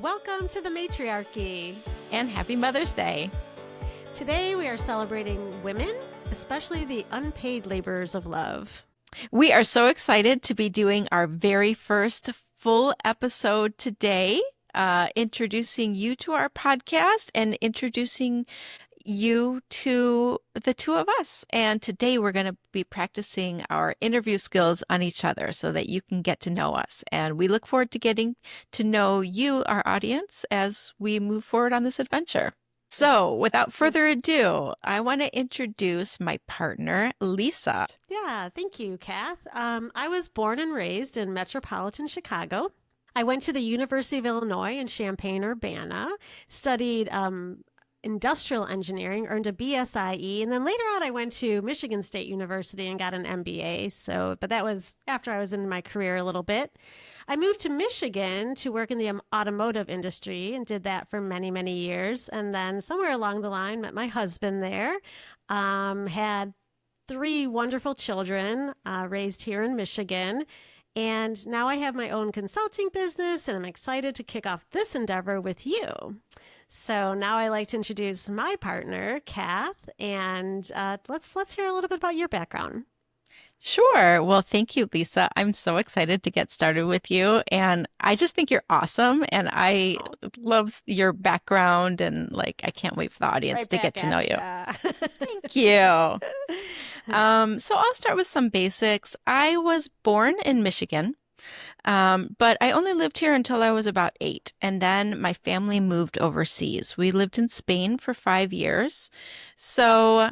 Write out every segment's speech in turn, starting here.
Welcome to the Matriarchy. And happy Mother's Day. Today we are celebrating women, especially the unpaid laborers of love. We are so excited to be doing our very first full episode today, introducing you to our podcast and introducing you to the two of us. And today we're going to be practicing our interview skills on each other so that you can get to know us. And we look forward to getting to know you, our audience, as we move forward on this adventure. So without further ado, I want to introduce my partner, Lisa. Yeah, thank you, Kath. I was born and raised in metropolitan Chicago. I went to the University of Illinois in Champaign-Urbana, studied industrial engineering, earned a BSIE, and then later on I went to Michigan State University and got an MBA. But that was after I was in my career a little bit. I moved to Michigan to work in the automotive industry and did that for many, many years. And then somewhere along the line, met my husband there, had 3 wonderful children raised here in Michigan. And now I have my own consulting business, and I'm excited to kick off this endeavor with you. So now I like to introduce my partner, Kath, and let's hear a little bit about your background. Sure. Well, thank you, Lisa. I'm so excited to get started with you. And I just think you're awesome. And I love your background. And I can't wait for the audience to get to know you. Thank you. So I'll start with some basics. I was born in Michigan, but I only lived here until I was about 8. And then my family moved overseas. We lived in Spain for 5 years. So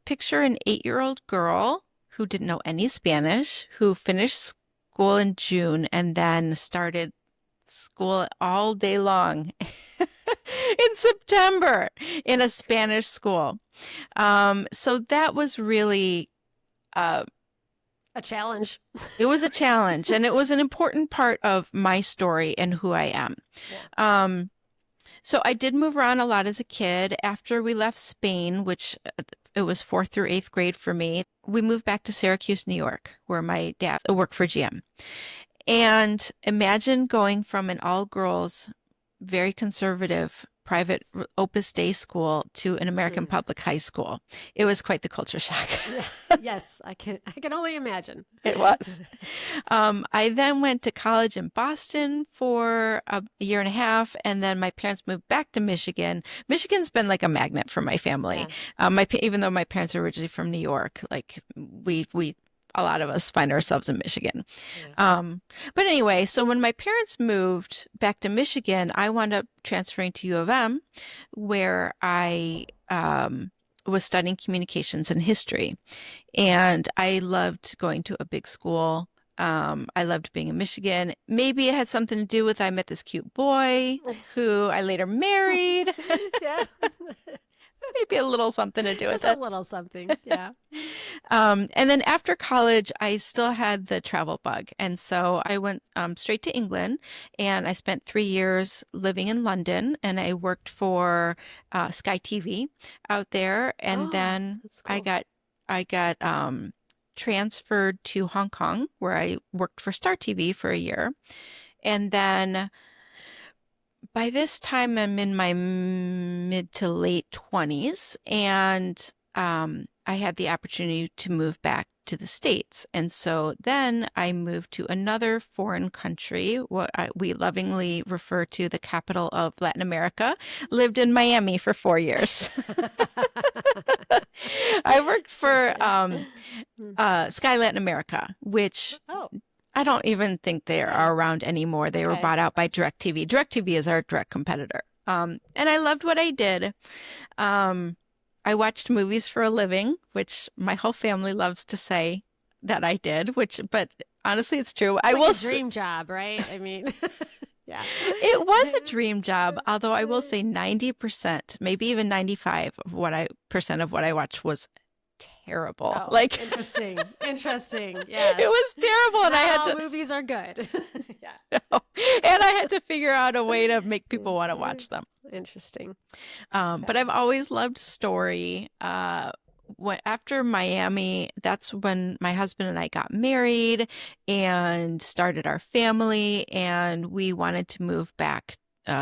picture an 8-year-old girl who didn't know any Spanish, who finished school in June and then started school all day long in September in a Spanish school. So that was really a challenge. It was a challenge, and it was an important part of my story and who I am. Yeah. So I did move around a lot as a kid. After we left Spain, which it was 4th through 8th grade for me, we moved back to Syracuse, New York, where my dad worked for GM. And imagine going from an all-girls, very conservative, private Opus Dei school to an American public high school. It was quite the culture shock. Yes, I can only imagine. It was. I then went to college in Boston for a year and a half, and then my parents moved back to Michigan. Michigan's been like a magnet for my family. Yeah. Even though my parents are originally from New York, we a lot of us find ourselves in Michigan. Yeah. But anyway, so when my parents moved back to Michigan, I wound up transferring to U of M, where I was studying communications and history. And I loved going to a big school. I loved being in Michigan. Maybe it had something to do with I met this cute boy who I later married. Yeah. Maybe a little something to do with it. Just a little something, yeah. And then after college, I still had the travel bug. And so I went straight to England, and I spent 3 years living in London, and I worked for Sky TV out there. And then cool. I got transferred to Hong Kong, where I worked for Star TV for a year. And then by this time, I'm in my mid to late 20s, and I had the opportunity to move back to the States. And so then I moved to another foreign country, what we lovingly refer to the capital of Latin America, lived in Miami for 4 years. I worked for Sky Latin America, which... I don't even think they are around anymore. They were bought out by DirecTV. DirecTV is our direct competitor. And I loved what I did. I watched movies for a living, which my whole family loves to say that I did, but honestly, it's true. It's like a dream job, right? I mean, yeah. It was a dream job, although I will say 90%, maybe even 95% of what I watched was terrible. Oh, interesting. Yeah. It was terrible, and I had to. Movies are good. Yeah. And I had to figure out a way to make people want to watch them. Interesting. But I've always loved story. After Miami, that's when my husband and I got married and started our family, and we wanted to move back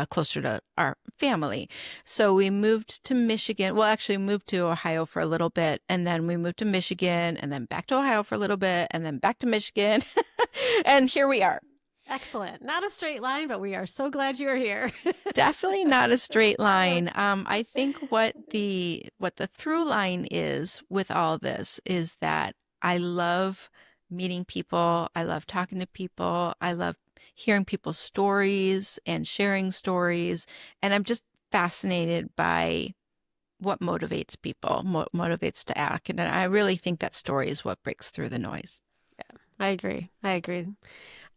closer to our family. So we moved to Michigan. Well, actually, we moved to Ohio for a little bit, and then we moved to Michigan, and then back to Ohio for a little bit, and then back to Michigan. And here we are. Excellent. Not a straight line, but we are so glad you're here. Definitely not a straight line. I think what the through line is with all this is that I love meeting people. I love talking to people. I love hearing people's stories and sharing stories. And I'm just fascinated by what motivates people, what motivates to act. And I really think that story is what breaks through the noise. I agree. I agree.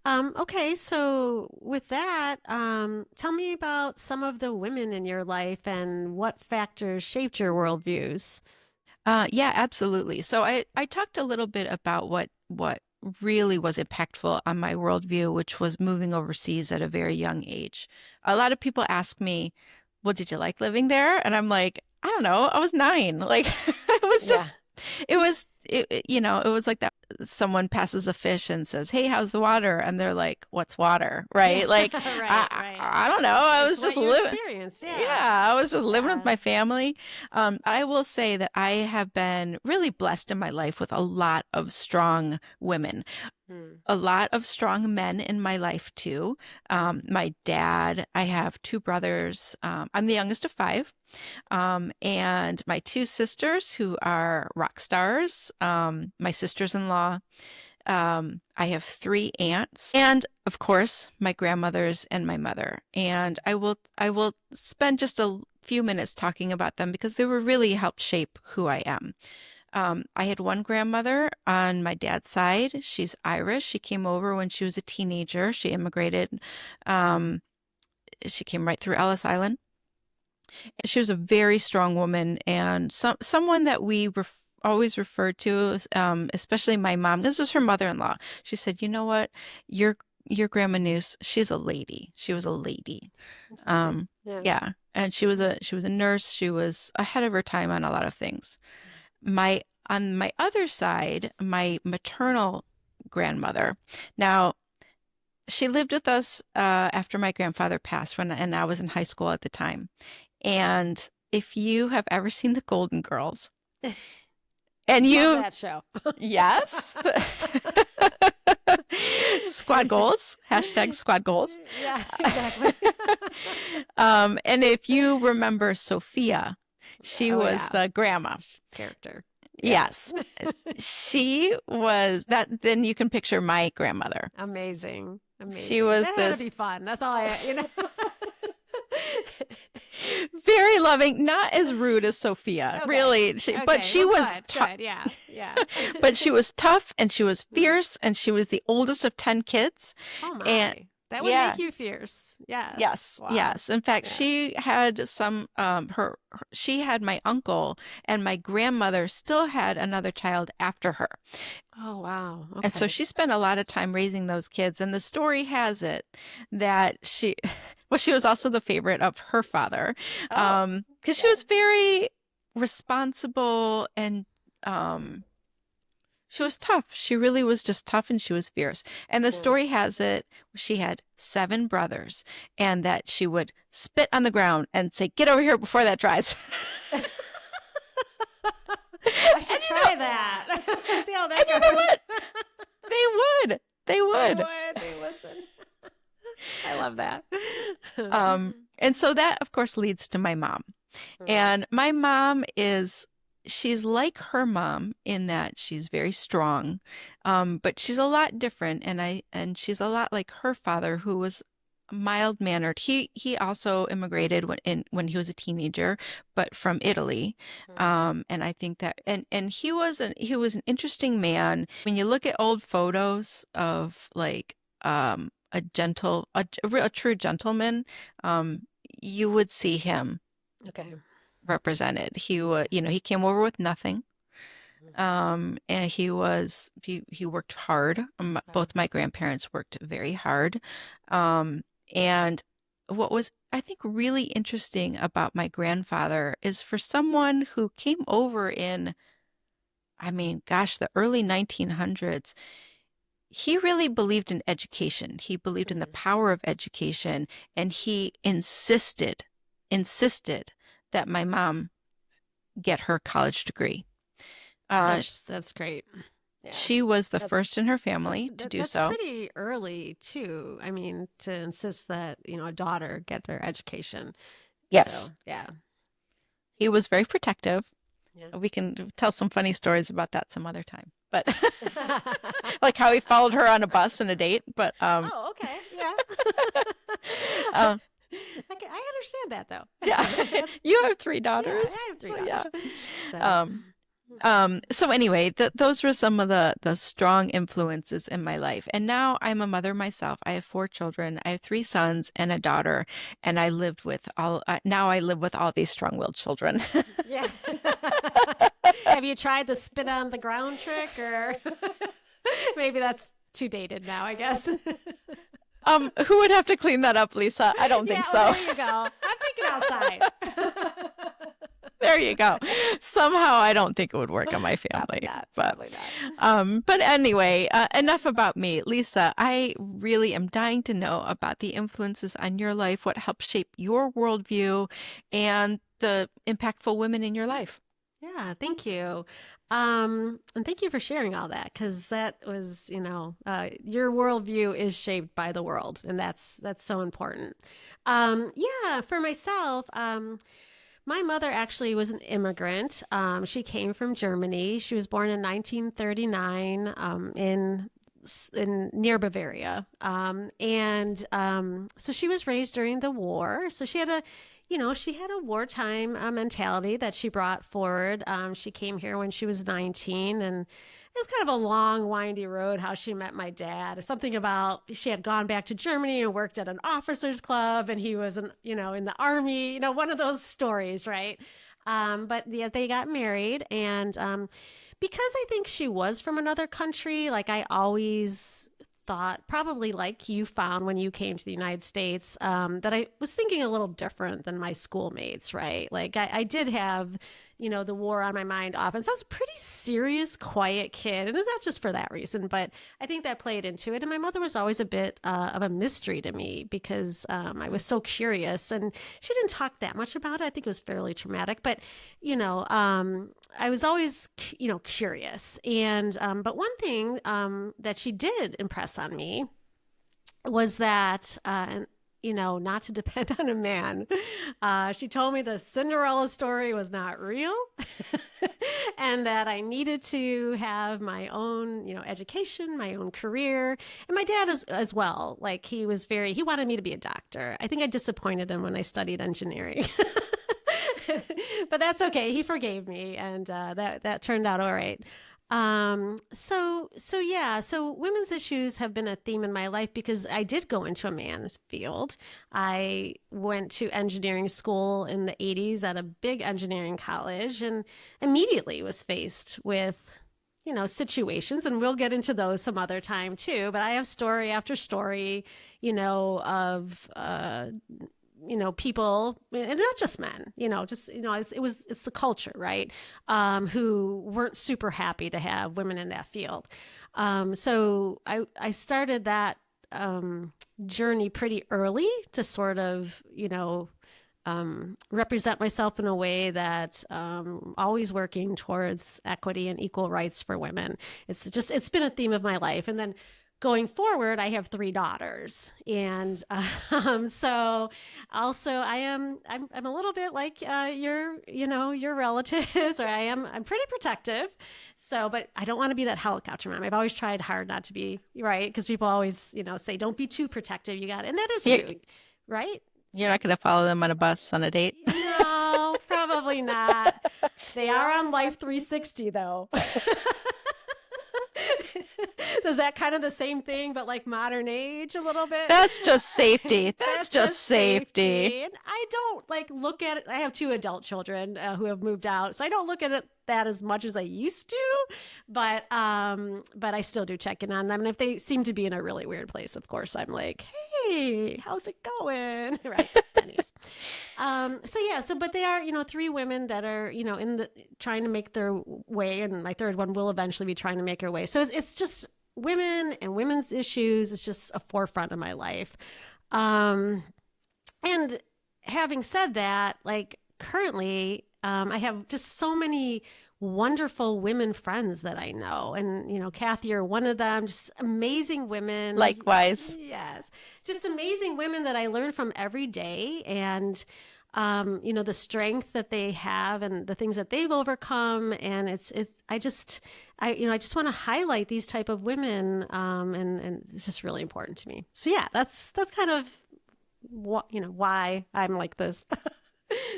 Okay, so with that, tell me about some of the women in your life and what factors shaped your worldviews. Yeah, absolutely. So I talked a little bit about what really was impactful on my worldview, which was moving overseas at a very young age. A lot of people ask me, "Well, did you like living there?" And I'm like, I don't know. I was 9. Like it was just Yeah. it was like that someone passes a fish and says, "Hey, how's the water?" And they're like, "What's water?" Yeah. Right? Like Right, right. I don't know. I It's was just what you living. experienced. Yeah. Yeah, I was just living with Yeah. my family. I will say that I have been really blessed in my life with a lot of strong women, Hmm. a lot of strong men in my life too. My dad, I have 2 brothers. I'm the youngest of 5. And my 2 sisters who are rock stars, my sisters-in-law. I have 3 aunts, and of course, my grandmothers and my mother. And I will spend just a few minutes talking about them because they were really helped shape who I am. I had one grandmother on my dad's side. She's Irish. She came over when she was a teenager. She immigrated. Um, she came right through Ellis Island. She was a very strong woman and someone that we always referred to, especially my mom. This was her mother-in-law. She said, "You know what? Your grandma Noose, she's a lady. She was a lady." Interesting. Yeah. Yeah, and she was a nurse. She was ahead of her time on a lot of things. My on my other side, my maternal grandmother. Now, she lived with us after my grandfather passed and I was in high school at the time. And if you have ever seen The Golden Girls, and Love you, that show. yes, squad goals, hashtag squad goals. Yeah, exactly. And if you remember Sophia, she Oh was yeah. the grandma. Character. Yeah. Yes, she was that. Then you can picture my grandmother. Amazing. She Amazing. was That had to be this fun. That's all I. very loving, not as rude as Sophia, Okay. really. But Okay. she Well, was good. tough. Good. Yeah. Yeah. But she was tough and she was fierce and she was the oldest of 10 kids. Oh And my. That would yeah, make you fierce. Yes. yes, Wow. yes. In fact, Yeah. she had she had my uncle and my grandmother still had another child after her. Oh wow. And so Okay. she spent a lot of time raising those kids. And the story has it that well, she was also the favorite of her father, Oh. because she Okay. was very responsible and um, she was tough. She really was just tough and she was fierce. And the Yeah. story has it she had 7 brothers and that she would spit on the ground and say, "Get over here before that dries." I should And try that. See how that and you know goes. what? They would. They They would. would. They listen. I love that. And so that, of course, leads to my mom. Mhm. And my mom she's like her mom in that she's very strong, but she's a lot different. And she's a lot like her father, who was mild mannered. He also immigrated when he was a teenager, but from Italy. Mhm. And I think that and he was an interesting man. When you look at old photos of like a true gentleman, you would see him Okay. represented. He came over with nothing. And he worked hard. Okay. Both my grandparents worked very hard. Um, and what was, I think, really interesting about my grandfather is for someone who came over in, I mean, gosh, the early 1900s, he really believed in education. He believed in the Mhm. power of education, and he insisted that my mom get her college degree. Uh, That's great. Yeah. she was the That's first in her family to do that's so. pretty early too. I mean, to insist that, a daughter get their education. Yes, So, yeah. he was very protective. Yeah. We can tell some funny stories about that some other time. But like how he followed her on a bus and a date. But Oh, okay. Yeah. uh, I understand that though. yeah, That's, you have three yeah, daughters. I have three Oh, yeah. daughters. So, Um, so anyway, those were some of the strong influences in my life. And now I'm a mother myself. I have four children. I have three sons and a daughter, and now I live with all these strong-willed children. yeah. Have you tried the spit on the ground trick, or maybe that's too dated now, I guess. Who would have to clean that up, Lisa? I don't Yeah, think well, so. there you go. I'm thinking outside. There you go. Somehow I don't think it would work on my Probably family. not. But Probably not. but anyway, enough about me. Lisa, I really am dying to know about the influences on your life, what helped shape your worldview, and the impactful women in your life. Yeah, thank you. And thank you for sharing all that, because that was, your worldview is shaped by the world, and that's so important. Yeah, for myself, my mother actually was an immigrant. She came from Germany. She was born in 1939 in near Bavaria, and so she was raised during the war. So she had a wartime mentality that she brought forward. She came here when she was 19, and it was kind of a long, windy road how she met my dad. Something about she had gone back to Germany and worked at an officers club, and he was, in the army. One of those stories, right? But yeah, they got married, and because I think she was from another country, like I always thought, probably like you found when you came to the United States, that I was thinking a little different than my schoolmates, right? Like I did have, the war on my mind often. So I was a pretty serious, quiet kid. And it's not just for that reason, but I think that played into it. And my mother was always a bit of a mystery to me because I was so curious. And she didn't talk that much about it. I think it was fairly traumatic. But, I was always, curious. And, but one thing that she did impress on me was that, not to depend on a man. She told me the Cinderella story was not real and that I needed to have my own, education, my own career. And my dad as well. Like he wanted me to be a doctor. I think I disappointed him when I studied engineering. But that's okay. He forgave me, and that turned out all right. So yeah, so women's issues have been a theme in my life because I did go into a man's field. I went to engineering school in the 80s at a big engineering college, and immediately was faced with situations, and we'll get into those some other time too. But I have story after story, of people, and not just men, just, it's the culture, right? Who weren't super happy to have women in that field. So I started that journey pretty early to sort of, represent myself in a way that always working towards equity and equal rights for women. It's been a theme of my life. And then going forward, I have three daughters, and so also I'm a little bit like your relatives, or I'm pretty protective. So, but I don't want to be that helicopter mom. I've always tried hard not to be, right, because people always say don't be too protective. You got it, and that is You- true, right? You're not going to follow them on a bus on a date. No, probably not. They are on Life 360 though. Is that kind of the same thing, but like modern age a little bit? That's just safety. That's That's just just safety. safety. And I don't like look at it. I have two adult children who have moved out, so I don't look at that as much as I used to. But I still do check in on them, and if they seem to be in a really weird place, of course, I'm like, hey, how's it going? Right. Anyways. So yeah, but they are, three women that are, in the trying to make their way, and my third one will eventually be trying to make her way. So it's just women and women's issues is just a forefront of my life. Um, and having said that, like currently, I have just so many wonderful women friends that I know. And, Kathy, you're one of them, just amazing women. Likewise. Yes, just amazing women that I learn from every day. And, the strength that they have and the things that they've overcome. And I just want to highlight these type of women. And it's just really important to me. So yeah, that's kind of why I'm like this.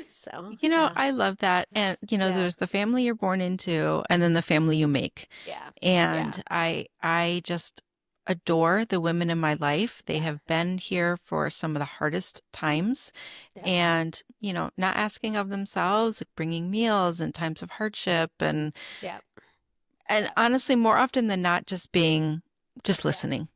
So yeah, I love that. And, yeah, there's the family you're born into and then the family you make. yeah, yeah, And I just adore the women in my life. They yeah, have been here for some of the hardest times yeah, and, not asking of themselves, like bringing meals in times of hardship yeah, and yeah, honestly, more often than not, just yeah. listening.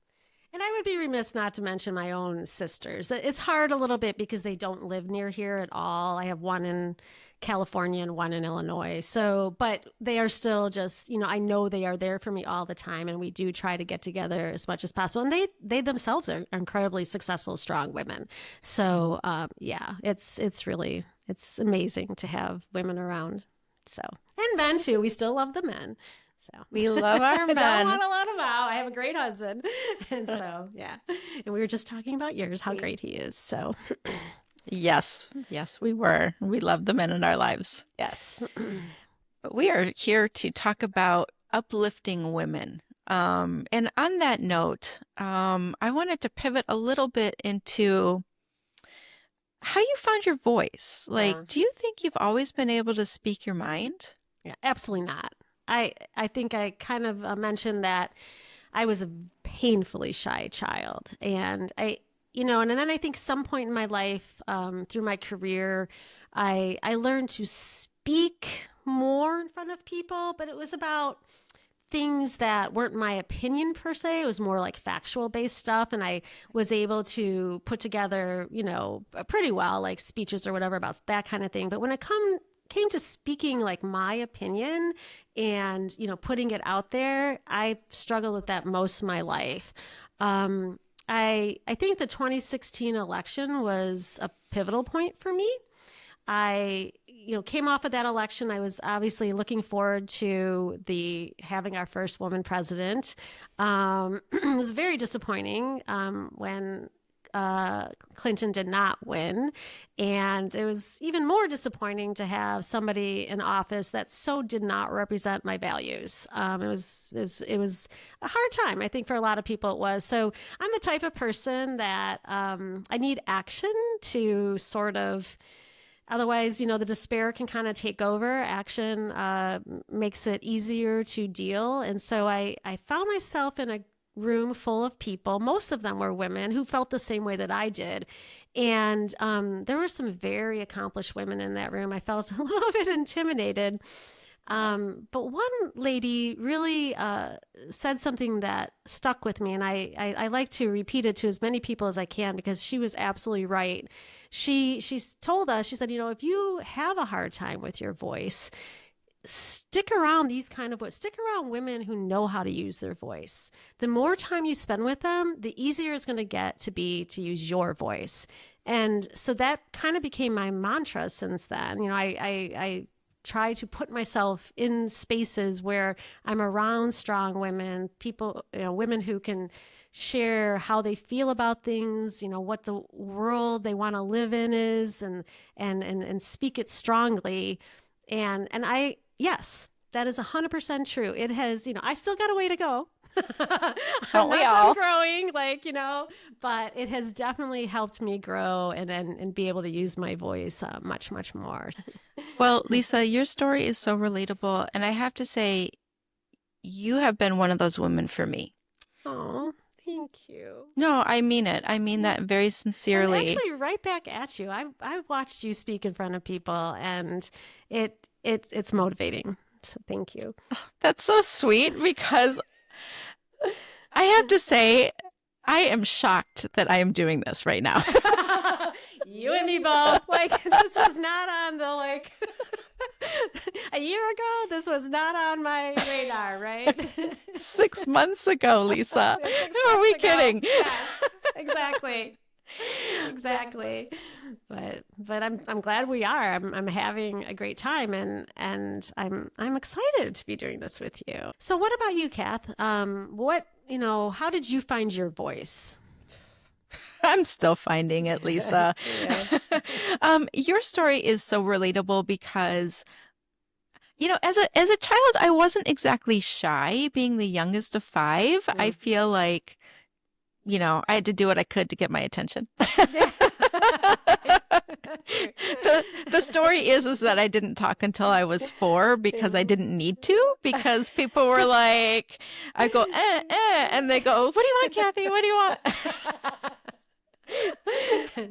And I would be remiss not to mention my own sisters. It's hard a little bit because they don't live near here at all. I have one in California and one in Illinois. So, but they are still just, I know they are there for me all the time. And we do try to get together as much as possible. And they themselves are incredibly successful, strong women. So, yeah, it's amazing to have women around. So, and men too. We still love the men. So We love our I don't men. want to let him out. I have a great husband. And so, yeah. And we were just talking about yours, how great he is. So, Yes, yes, we were. We love the men in our lives. yes. But we are here to talk about uplifting women. And on that note, I wanted to pivot a little bit into how you found your voice. Like, Yeah. do you think you've always been able to speak your mind? Yeah, absolutely not. I think I kind of mentioned that I was a painfully shy child, and and then I think some point in my life, through my career, I learned to speak more in front of people, but it was about things that weren't my opinion per se. It was more like factual based stuff. And I was able to put together, pretty well, like speeches or whatever about that kind of thing. But when it came to speaking like my opinion and, putting it out there, I struggled with that most of my life. I think the 2016 election was a pivotal point for me. I, came off of that election. I was obviously looking forward to the having our first woman president. It was very disappointing when Clinton did not win, and it was even more disappointing to have somebody in office that so did not represent my values. It was a hard time, I think, for a lot of people. It was. So I'm the type of person that I need action to sort of. Otherwise, the despair can kind of take over. Action makes it easier to deal. And so I found myself in a room full of people. Most of them were women who felt the same way that I did. And there were some very accomplished women in that room. I felt a little bit intimidated. But one lady really said something that stuck with me, and I like to repeat it to as many people as I can because she was absolutely right. She told us, she said, if you have a hard time with your voice, stick around stick around women who know how to use their voice. The more time you spend with them, the easier it's going to get to use your voice. And so that kind of became my mantra since then. I try to put myself in spaces where I'm around strong women, people, women who can share how they feel about things, what the world they want to live in is, and speak it strongly. And yes, that is 100% true. It has, I still got a way to go. I'm Don't we not done all? growing, but it has definitely helped me grow and be able to use my voice much, much more. Well, Lisa, your story is so relatable. And I have to say, you have been one of those women for me. Oh, thank you. No, I mean it. I mean that very And sincerely. actually, right back at you. I've watched you speak in front of people, and it's motivating. So thank you. That's so sweet because I have to say, I am shocked that I am doing this right now. You and me both. Like this was not on the A year ago, this was not on my radar, right? 6 months ago, Lisa. Six Who are months we ago. kidding? Yes, exactly. Exactly. But I'm glad we are. I'm having a great time and I'm excited to be doing this with you. So what about you, Kath? How did you find your voice? I'm still finding it, Lisa. Yeah. Your story is so relatable because, as a child, I wasn't exactly shy, being the youngest of five. I Mm. feel like, I had to do what I could to get my attention. Yeah. True. The story is that I didn't talk until I was 4 because I didn't need to, because people were like, I go, and they go, what do you want, Kathy? What do you want?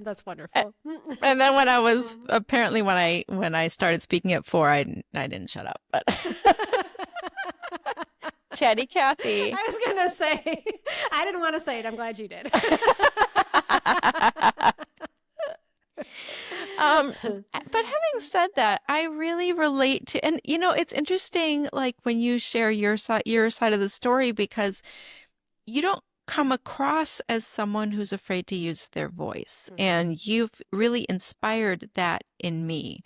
That's wonderful. And then when I was apparently when I started speaking at 4, I didn't shut up. But Chatty Kathy. I was gonna say, I didn't want to say it. I'm glad you did. But having said that, I really relate to, and it's interesting, like when you share your side of the story, because you don't come across as someone who's afraid to use their voice. And you've really inspired that in me.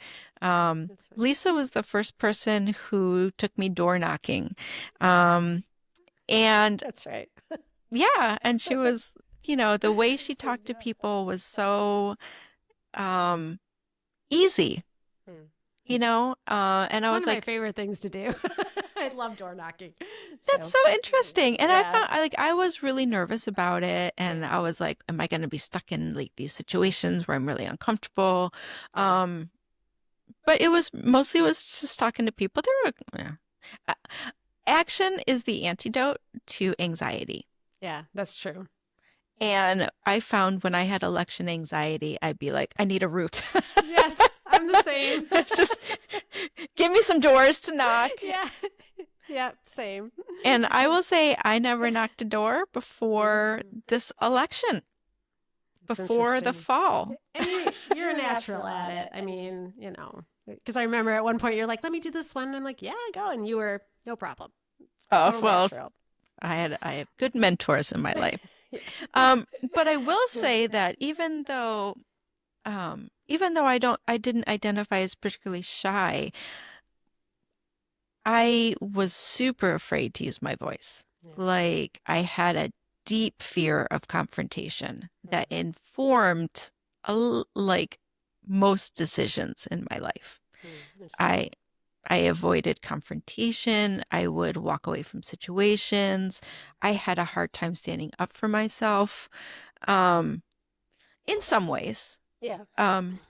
Lisa was the first person who took me door knocking. And That's right. yeah, and she was, the way she talked to people was so um, easy, Hmm. and It's I one was of my like, favorite things to do. I love door knocking. that's So, so interesting. And I yeah. found I was really nervous about it. And I was like, am I going to be stuck in like these situations where I'm really uncomfortable? Um, but it was just talking to people. Yeah. Uh, Action is the antidote to anxiety. Yeah, that's true. And I found when I had election anxiety, I'd be like, I need a route. Yes, I'm the same. Just give me some doors to knock. Yeah. Yeah, same. And I will say, I never knocked a door before this election, It's before the interesting. fall. And you're a natural at it. I mean, because I remember at one point you're like, let me do this one. And I'm like, yeah, go. And you were no problem. Oh, Total well, natural. I have good mentors in my life. Yeah. But I will say that even though I didn't identify as particularly shy, I was super afraid to use my voice. Yeah. Like I had a deep fear of confrontation that informed like most decisions in my life. Interesting. I I avoided confrontation. I would walk away from situations. I had a hard time standing up for myself. Um, in some ways. Yeah. Um,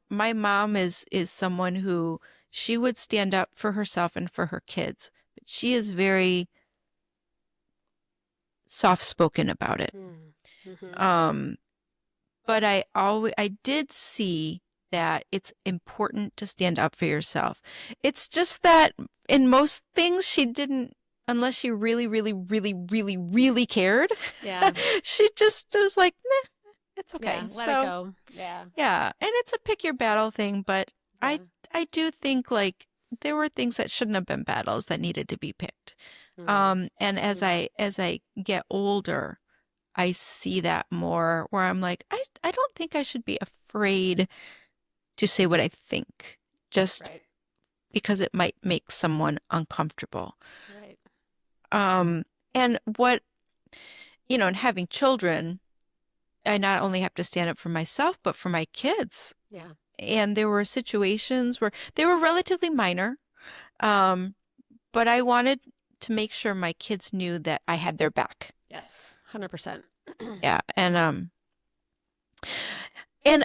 my mom is someone who she would stand up for herself and for her kids, but she is very soft-spoken about it. Mm-hmm. Um, but I did see that it's important to stand up for yourself. It's just that in most things she didn't, unless she really, really, really, really, really cared. Yeah. She just was like, nah, it's okay. Yeah. Let it So go. Yeah. yeah, and it's a pick your battle thing, but Yeah. I do think like there were things that shouldn't have been battles that needed to be picked. Mm. And as I get older, I see that more where I'm like, I don't think I should be afraid to say what I think just Right. because it might make someone uncomfortable. Right. Um, and and having children, I not only have to stand up for myself, but for my kids. Yeah. And there were situations where they were relatively minor, um, but I wanted to make sure my kids knew that I had their back. Yes. 100%. Yeah, and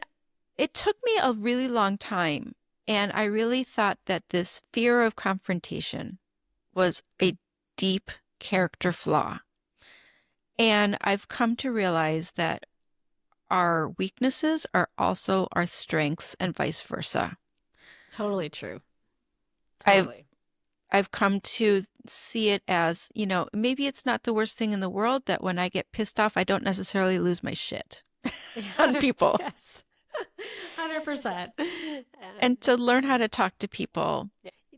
it took me a really long time, and I really thought that this fear of confrontation was a deep character flaw. And I've come to realize that our weaknesses are also our strengths and vice versa. Totally true. I've Totally. I've come to see it as, maybe it's not the worst thing in the world that when I get pissed off, I don't necessarily lose my shit on people. Yes. 100%. And to learn how to talk to people.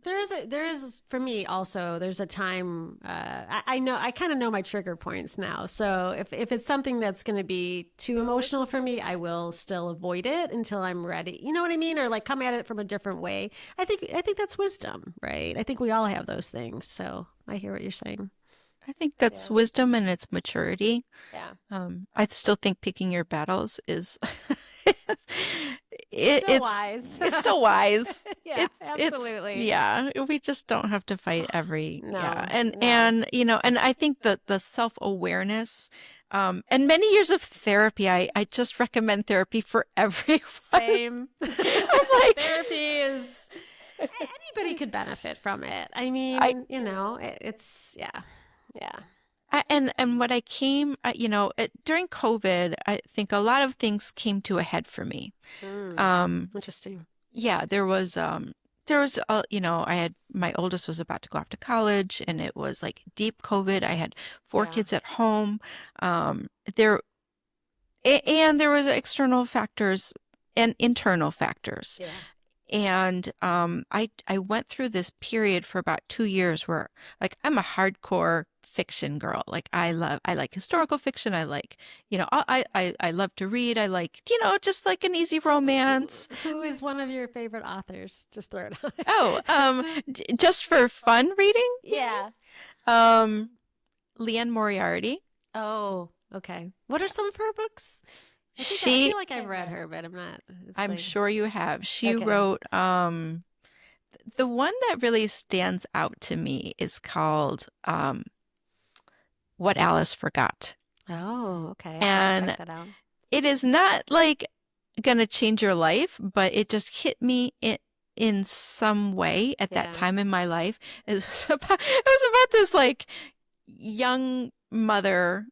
There is for me also. There's a time. I know I kind of know my trigger points now. So if it's something that's going to be too emotional for me, I will still avoid it until I'm ready. You know what I mean? Or like come at it from a different way. I think that's wisdom, right? I think we all have those things. So I hear what you're saying. I think that's Yeah. wisdom and it's maturity. Yeah. I still think picking your battles is it, Still it's wise. it's still wise. Yeah, It's absolutely. yeah, we just don't have to fight every yeah. No, no. And and I think that the self-awareness and many years of therapy, I just recommend therapy for everyone. Same. I'm like Therapy is anybody could benefit from it. I I mean, it's yeah, yeah, and what I came, during COVID, I think a lot of things came to a head for me. mm, Um, interesting. yeah, I had my oldest was about to go off to college, and it was like deep COVID. I had four Yeah, kids at home. Um, there and there was external factors and internal factors. yeah. And I went through this period for about 2 years where like I'm a hardcore fiction girl. Like I like historical fiction. I like, I love to read. I like, just like an easy So, romance. who is one of your favorite authors? Just throw it out Oh, there. just for fun reading, you Yeah. mean? Leanne Moriarty. Oh, okay. What are some of her books? I She, feel like I've read her, but I'm not. It's I'm like sure you have. She okay. wrote the one that really stands out to me is called What Alice Forgot. Oh, okay. I'll have to check And that out. it is not like gonna change your life, but it just hit me in some way at that Yeah. time in my life. It was about this like young mother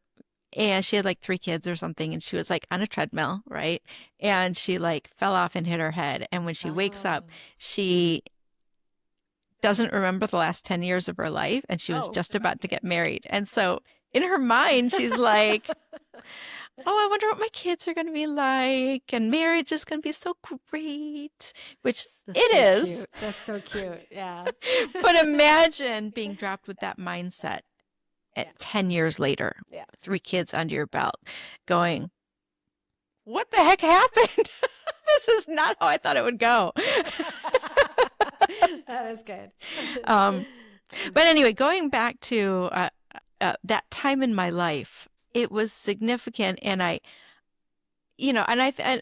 and she had like three kids or something and she was like on a treadmill, right? And she like fell off and hit her head. And when she wakes Oh. up, she doesn't remember the last 10 years of her life and she was Oh. just about to get married. And so in her mind, she's like, oh, I wonder what my kids are going to be like, and marriage is going to be so great, which That's it so is. cute. That's so cute. Yeah. But imagine being dropped with that mindset Yeah. at 10 years later, Yeah. three kids under your belt, going, what the heck happened? This is not how I thought it would go. That is good. um, but anyway, going back to that time in my life, it was significant, and and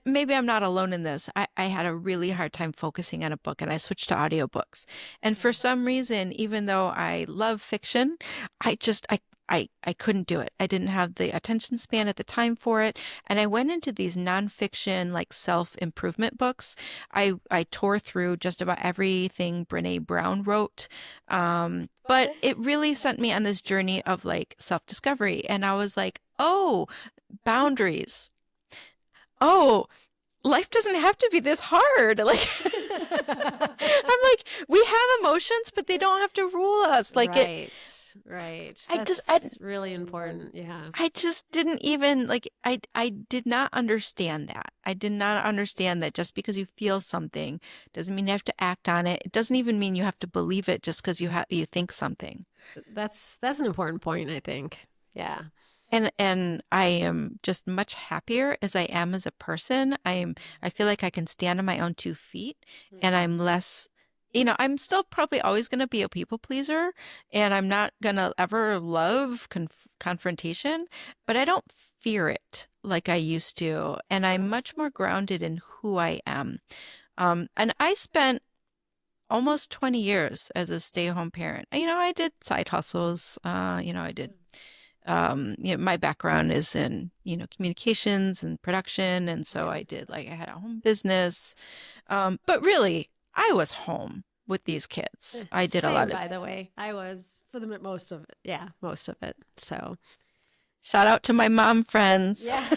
maybe I'm not alone in this. I had a really hard time focusing on a book and I switched to audiobooks. And for some reason, even though I love fiction, I just I couldn't do it. I didn't have the attention span at the time for it. And I went into these nonfiction like self-improvement books. I tore through just about everything Brene Brown wrote. But it really sent me on this journey of like self-discovery. And I was like, oh, boundaries. Oh, life doesn't have to be this hard. Like I'm like, we have emotions, but they don't have to rule us. Like it Right. Right. I just That's really important. Yeah. I just didn't even like I did not understand that. I did not understand that just because you feel something doesn't mean you have to act on it. It doesn't even mean you have to believe it just because you think something. That's an important point, I think. Yeah. And I am just much happier as I am as a person. I feel like I can stand on my own 2 feet and I'm less, I'm still probably always going to be a people pleaser and I'm not going to ever love confrontation, but I don't fear it like I used to. And I'm much more grounded in who I am. And I spent almost 20 years as a stay-at-home parent. I did side hustles. I did my background is in, communications and production. And so Yeah. I had a home business. But really, I was home with these kids. I did a Same, lot of, by the way. I was for the most of it. Yeah, most of it. So, Shout out to my mom friends. Yeah.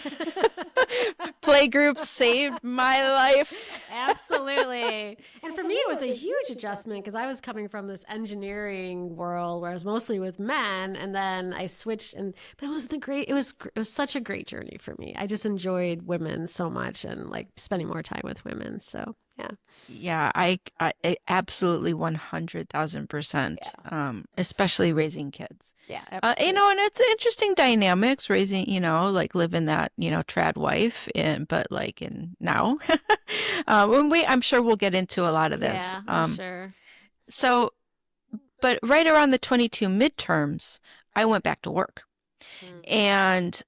Playgroups saved my life. Absolutely. And for me, it was a huge adjustment because I was coming from this engineering world where I was mostly with men, and then I switched. But it was the great. It was such a great journey for me. I just enjoyed women so much and like spending more time with women. So yeah, Yeah, I absolutely 100,000%, yeah, especially raising kids. yeah, absolutely. And it's interesting dynamics raising, like living that, trad wife but like in now. I'm sure we'll get into a lot of this. Yeah, I'm sure. So, but right around the 22 midterms, I went back to work. Mm. And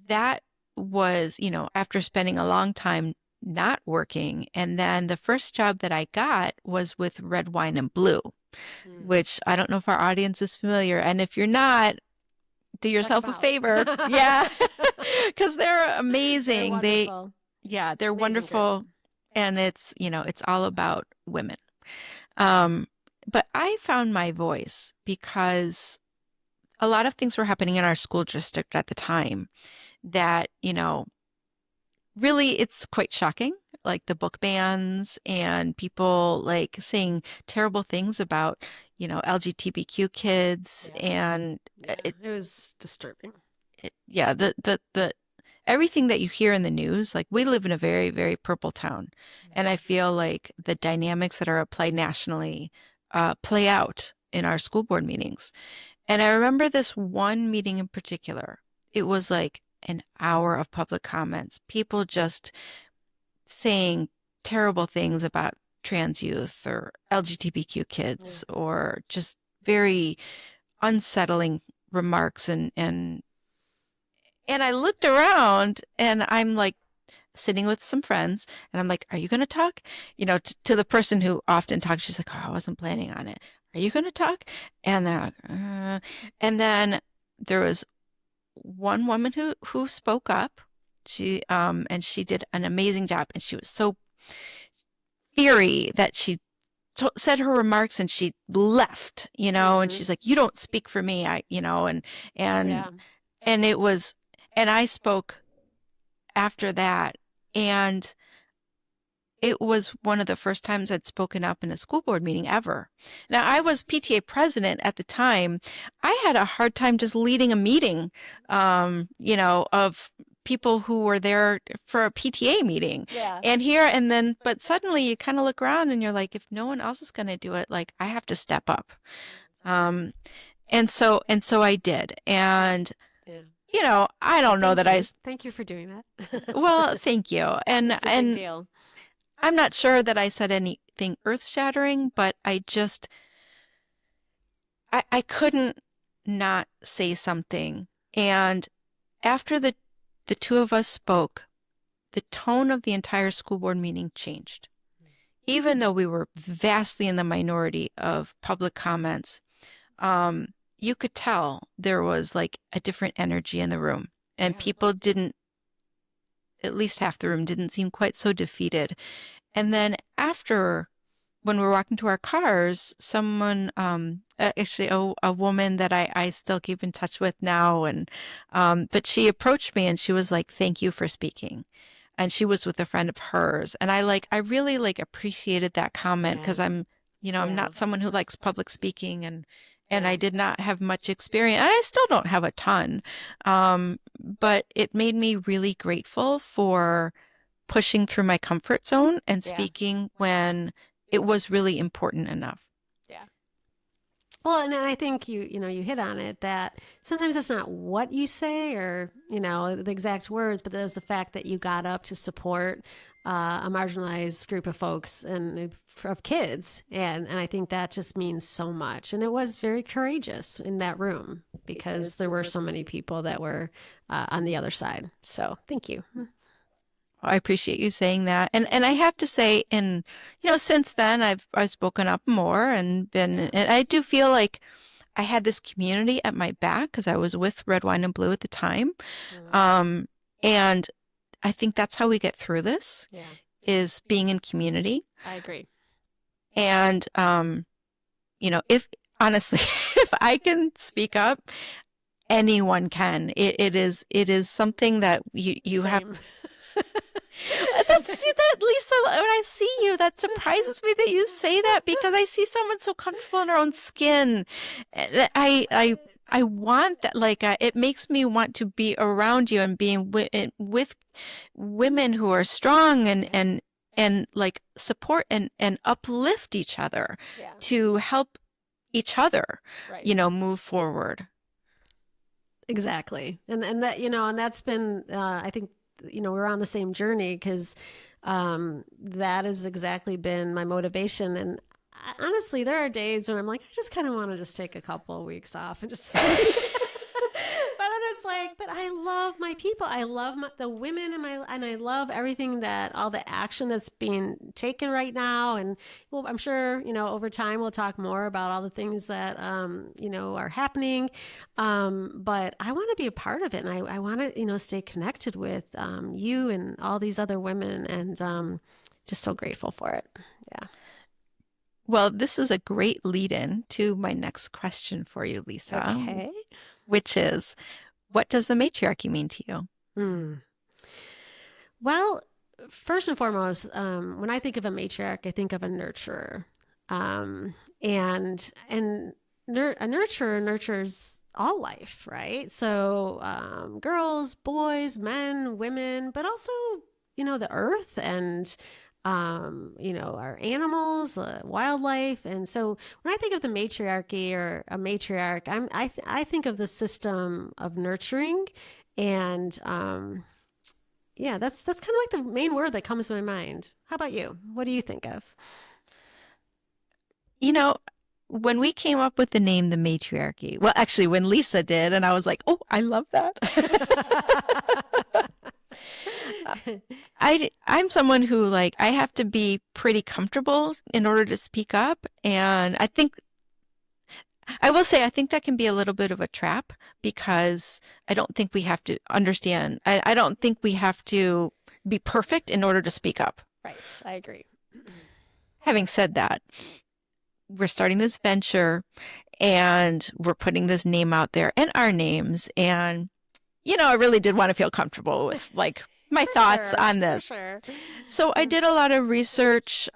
that was, after spending a long time not working. And then the first job that I got was with Red Wine and Blue, Mm. which I don't know if our audience is familiar. And if you're not, do Check them yourself a out. favor. Yeah. Because they're They're amazing. wonderful. Yeah, It's they're an amazing group. wonderful. And it's all about women. Um, but I found my voice because a lot of things were happening in our school district at the time that, really it's quite shocking, like the book bans and people like saying terrible things about, LGBTQ kids Yeah, and yeah, it was disturbing. yeah, the everything that you hear in the news, like we live in a very, very purple town. And I feel like the dynamics that are applied nationally play out in our school board meetings. And I remember this one meeting in particular. It was like an hour of public comments, people just saying terrible things about trans youth or LGBTQ Yeah. kids or just very unsettling remarks and I looked around and I'm like sitting with some friends and I'm like, are you going to talk? To the person who often talks, she's like, oh, I wasn't planning on it. Are you going to talk? And they're like, and then there was one woman who spoke up. And she did an amazing job and she was so fiery that she said her remarks and she left, and Hmm. she's like, you don't speak for me. And Yeah. and it was, and I spoke after that. And it was one of the first times I'd spoken up in a school board meeting ever. Now, I was PTA president at the time. I had a hard time just leading a meeting, of people who were there for a PTA meeting. Yeah. But suddenly you kind of look around and you're like, if no one else is going to do it, like I have to step up. Um, and so I did. And, Yeah. I Well, don't know thank that I, you. Thank you for doing that. well, thank you. It's a big deal. I'm not sure that I said anything earth-shattering, but I couldn't not say something. And after the two of us spoke, the tone of the entire school board meeting changed. Even though we were vastly in the minority of public comments, you could tell there was like a different energy in the room. And Yeah. people didn't, at least half the room didn't seem quite so defeated. And then after, when we're walking to our cars, someone, actually a woman that I still keep in touch with now, but she approached me and she was like, "Thank you for speaking." And she was with a friend of hers, and I really like appreciated that comment Yeah. because I'm Yeah. not someone who likes public speaking, and Yeah. I did not have much experience, and I still don't have a ton, but it made me really grateful for pushing through my comfort zone and Yeah. speaking when it was really important enough. Yeah. Well, and I think you hit on it that sometimes it's not what you say or the exact words, but there's the fact that you got up to support a marginalized group of folks and of kids, and I think that just means so much. And it was very courageous in that room because there were so many people that were on the other side. So thank you. I appreciate you saying that. And I have to say, since then I've spoken up more and I do feel like I had this community at my back because I was with Red Wine and Blue at the time. Mm. Um, and I think that's how we get through this Yeah, is being in community. I agree. And if honestly, if I can speak up anyone can. It is something that you have. Same. That's see that Lisa, when I see you, that surprises me that you say that because I see someone so comfortable in their own skin. I want that. Like it makes me want to be around you and being with women who are strong Yeah. and like support and uplift each other Yeah. to help each other, Right. move forward. Exactly. And that, and that's been, I think, we're on the same journey because that has exactly been my motivation. And honestly, there are days when I'm like, I just kind of want to just take a couple of weeks off and just sleep. But then it's like, but I love my people. I love the women and I love everything that all the action that's being taken right now. And well, I'm sure, over time we'll talk more about all the things that, are happening. But I want to be a part of it. And I want to, stay connected with you and all these other women and just so grateful for it. Yeah. Well, this is a great lead in to my next question for you, Lisa, Okay. which is, what does the matriarchy mean to you? Hmm. Well, first and foremost, when I think of a matriarch, I think of a nurturer, um, and a nurturer nurtures all life, right? So girls, boys, men, women, but also the earth and our animals, wildlife, and so when I think of the matriarchy or a matriarch, I think of the system of nurturing and yeah, that's kind of like the main word that comes to my mind. How about you? What do you think of? You know, when we came up with the name the matriarchy, well, actually, when Lisa did, and I was like, oh, I love that. I'm someone who like I have to be pretty comfortable in order to speak up, and I will say I think that can be a little bit of a trap because I don't think we have to understand. I don't think we have to be perfect in order to speak up. Right, I agree. Having said that, we're starting this venture and we're putting this name out there and our names. And, I really did want to feel comfortable with like my For thoughts sure, on for this. sure. So I did a lot of research,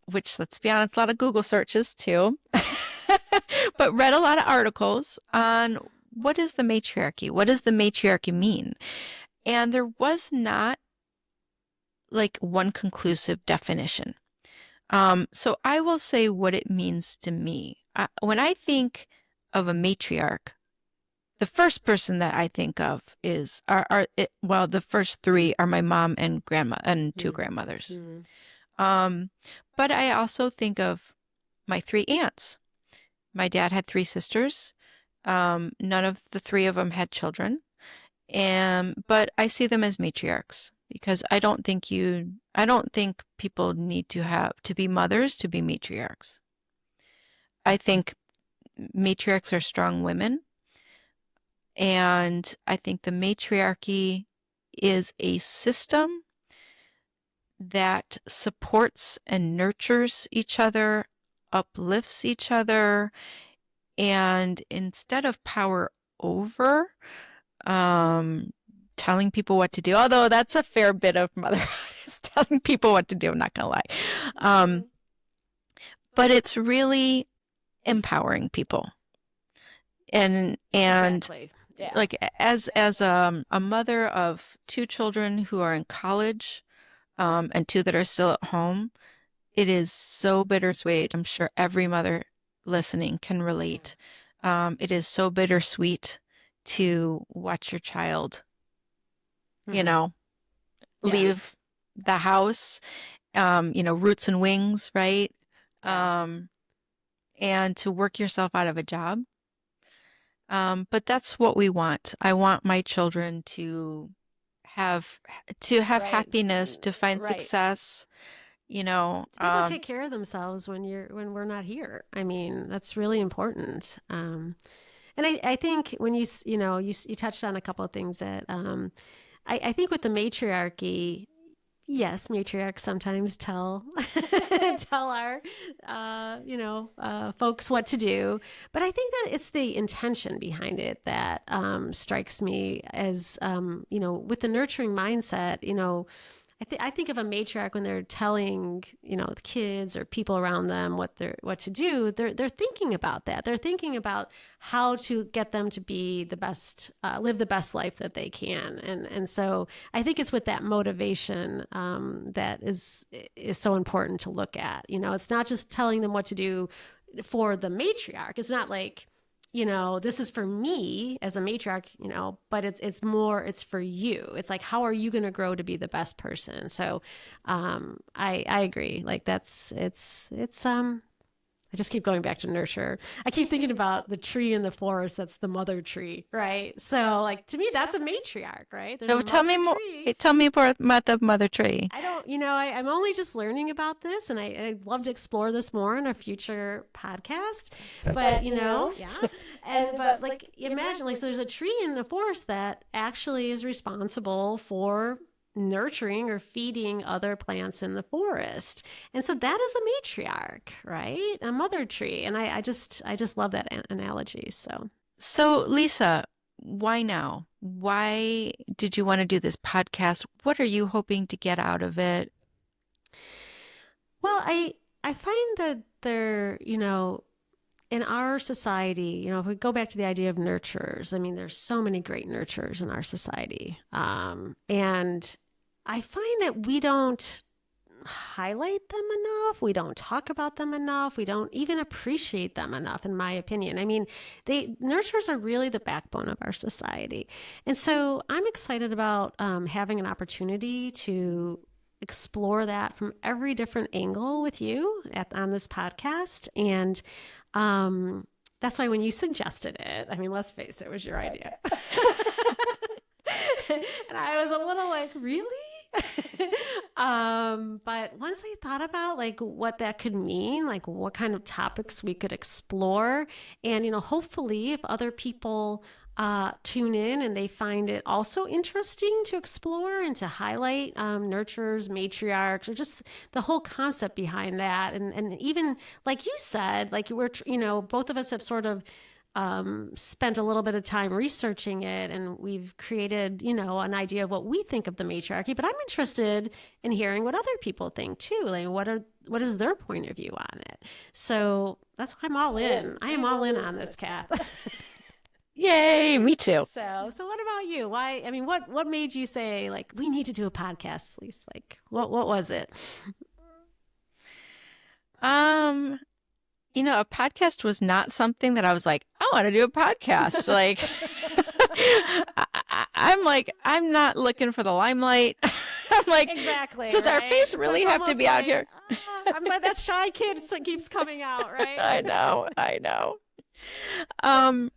which let's be honest, a lot of Google searches too, but read a lot of articles on what is the matriarchy? What does the matriarchy mean? And there was not like one conclusive definition. So I will say what it means to me. When I think of a matriarch, the first person that I think of is well, the first three are my mom and grandma and two grandmothers. Mm-hmm. Um, but I also think of my three aunts. My dad had three sisters. None of the three of them had children. But I see them as matriarchs because I don't think people need to have to be mothers to be matriarchs. I think matriarchs are strong women, and I think the matriarchy is a system that supports and nurtures each other, uplifts each other, and instead of power over, um, telling people what to do, although that's a fair bit of motherhood is telling people what to do, I'm not gonna lie. Um, but it's really empowering people. And Exactly. Yeah. like as a mother of two children who are in college, and two that are still at home, it is so bittersweet. I'm sure every mother listening can relate. It is so bittersweet to watch your child, you Mm-hmm. know, Yeah. leave the house, roots and wings, right? Yeah. Um, and to work yourself out of a job. But that's what we want. I want my children have to have Right. happiness, to find Right. success, you know. To be able to take care of themselves when we're not here. I mean, that's really important. And I think when you touched on a couple of things that I think with the matriarchy, Yes, matriarchs sometimes tell tell our folks what to do, but I think that it's the intention behind it that strikes me as with the nurturing mindset. I think of a matriarch when they're telling the kids or people around them what to do. They're thinking about that. They're thinking about how to get them to be the best, live the best life that they can. And so I think it's with that motivation that is so important to look at. It's not just telling them what to do for the matriarch. It's not like this is for me as a matriarch, but it's for you. It's like, how are you going to grow to be the best person? So, I agree. Like I just keep going back to nurture. I keep thinking about the tree in the forest that's the mother tree, right? So, like, to me, that's a matriarch, right? There's So a tell me mother more. tree. Tell me more about the mother tree. I don't, I'm only just learning about this, and I'd love to explore this more in a future podcast. But, yeah. But like, imagine, like, so there's a tree in the forest that actually is responsible for nurturing or feeding other plants in the forest. And so that is a matriarch, right? A mother tree. And I just love that analogy. So, So, Lisa, why now? Why did you want to do this podcast? What are you hoping to get out of it? well, I find that in our society, if we go back to the idea of nurturers, I mean, there's so many great nurturers in our society. And I find that we don't highlight them enough. We don't talk about them enough. We don't even appreciate them enough, in my opinion. I mean, nurturers are really the backbone of our society. And so I'm excited about having an opportunity to explore that from every different angle with you on this podcast. And that's why when you suggested it, I mean, let's face it, it was your idea. And I was a little like, really? But once I thought about like what that could mean, like what kind of topics we could explore, and hopefully if other people tune in and they find it also interesting to explore and to highlight nurturers, matriarchs, or just the whole concept behind that, and even like you said, like both of us have sort of spent a little bit of time researching it, and we've created, an idea of what we think of the matriarchy. But I'm interested in hearing what other people think too. Like, what is their point of view on it? So that's why I'm all in. I am all in on this, Kath. Yay, me too. So what about you? Why? I mean, what made you say like we need to do a podcast, Lisa? Like, what was it? Um, a podcast was not something that I was like, I want to do a podcast. Like, I'm like, I'm not looking for the limelight. I'm like, exactly. does our face really have to be out here? I'm like that shy kid keeps coming out, right? I know. Um,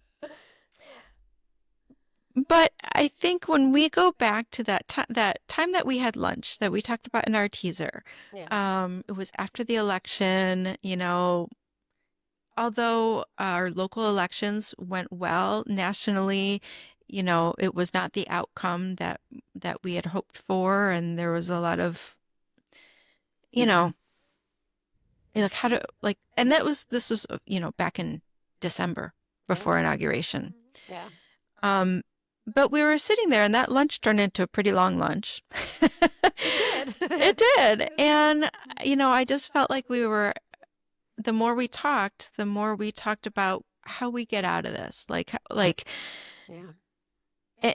but I think when we go back to that time that we had lunch that we talked about in our teaser, it was after the election, although our local elections went well nationally, it was not the outcome that we had hoped for, and there was a lot of, like how to and this was back in December before inauguration. Yeah. But we were sitting there, and that lunch turned into a pretty long lunch. It did. It did, and I just felt like the more we talked about how we get out of this, Yeah.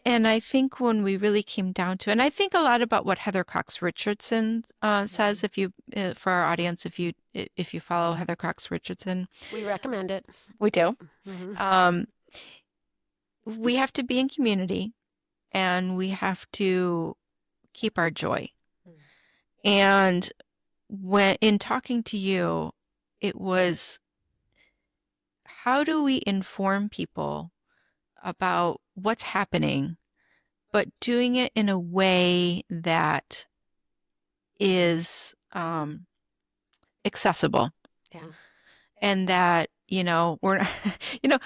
And I think when we really came down to, and I think a lot about what Heather Cox Richardson says. If you, for our audience, if you follow Heather Cox Richardson, we recommend it. We do. Mm-hmm. We have to be in community, and we have to keep our joy. And when in talking to you, it was, how do we inform people about what's happening, but doing it in a way that is accessible? Yeah. And that, we're,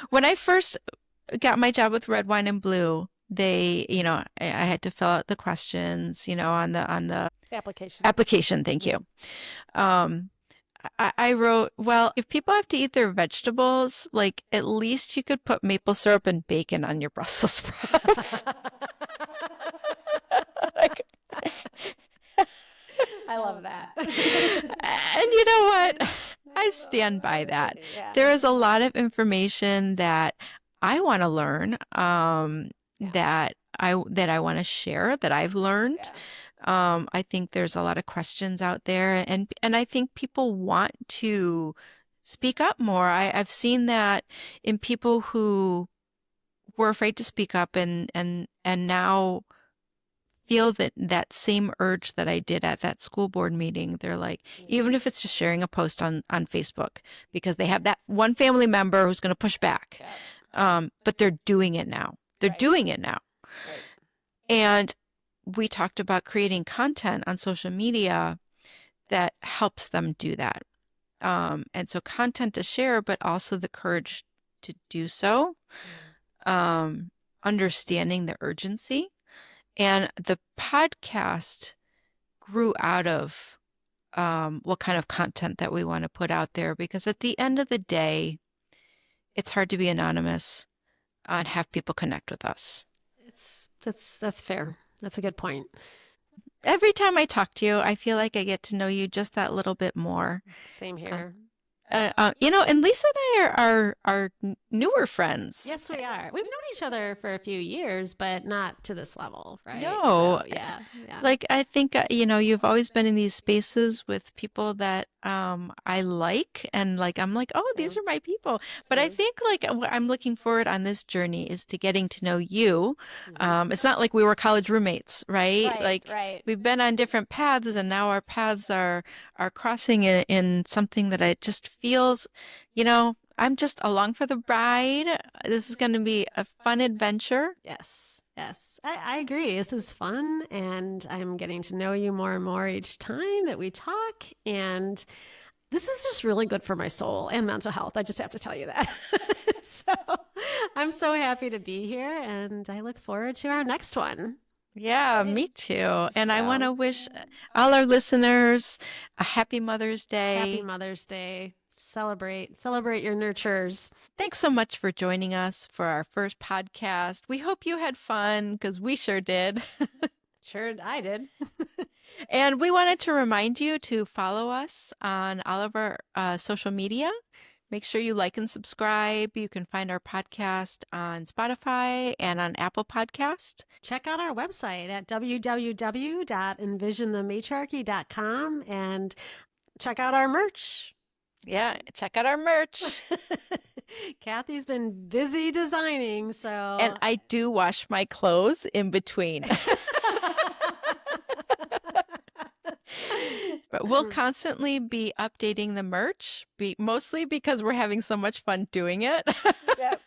when I first got my job with Red Wine and Blue, they, I had to fill out the questions, on the Application. Application, thank you. I wrote, well, if people have to eat their vegetables, like at least you could put maple syrup and bacon on your Brussels sprouts. Like, I love that. and you know what? I stand by that. Yeah. There is a lot of information that I want to learn, Yeah. that I want to share that I've learned. Yeah. I think there's a lot of questions out there, and I think people want to speak up more. I've seen that in people who were afraid to speak up and now feel that same urge that I did at that school board meeting. They're like, even if it's just sharing a post on Facebook, because they have that one family member who's going to push back. But they're doing it now. They're doing it now. Right. And we talked about creating content on social media that helps them do that. And so content to share, but also the courage to do so. Understanding the urgency. And the podcast grew out of what kind of content that we want to put out there, because at the end of the day, it's hard to be anonymous and have people connect with us. That's fair. That's a good point. Every time I talk to you, I feel like I get to know you just that little bit more. Same here. And Lisa and I are newer friends. Yes, we are. We've known each other for a few years, but not to this level, right? No. So, yeah. Like, I think, you've always been in these spaces with people that I like, and like, I'm like, oh, these are my people. But I think like what I'm looking forward on this journey is to getting to know you. It's not like we were college roommates, right? Right. We've been on different paths, and now our paths are crossing in something that I just feels, I'm just along for the ride. This is going to be a fun adventure. Yes. I agree. This is fun, and I'm getting to know you more and more each time that we talk. And this is just really good for my soul and mental health. I just have to tell you that. So I'm so happy to be here, and I look forward to our next one. Yeah, me too. And I want to wish all our listeners a happy Mother's Day. Happy Mother's Day. Celebrate your nurturers. Thanks so much for joining us for our first podcast. We hope you had fun, because we sure did. Sure, I did. And we wanted to remind you to follow us on all of our social media. Make sure you like and subscribe. You can find our podcast on Spotify and on Apple Podcast. Check out our website at www.envisionthematriarchy.com and check out our merch. Yeah, check out our merch. Kathy's been busy designing, so. And I do wash my clothes in between. But we'll constantly be updating the merch, mostly because we're having so much fun doing it. Yep.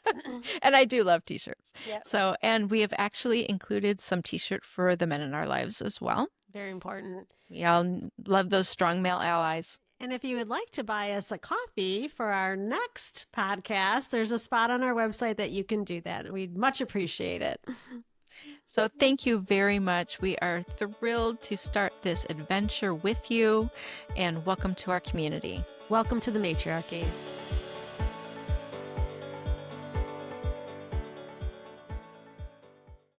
And I do love t-shirts. Yep. So, and we have actually included some t-shirt for the men in our lives as well. Very important. We all love those strong male allies. And if you would like to buy us a coffee for our next podcast, there's a spot on our website that you can do that. We'd much appreciate it. So thank you very much. We are thrilled to start this adventure with you, and welcome to our community. Welcome to the Matriarchy.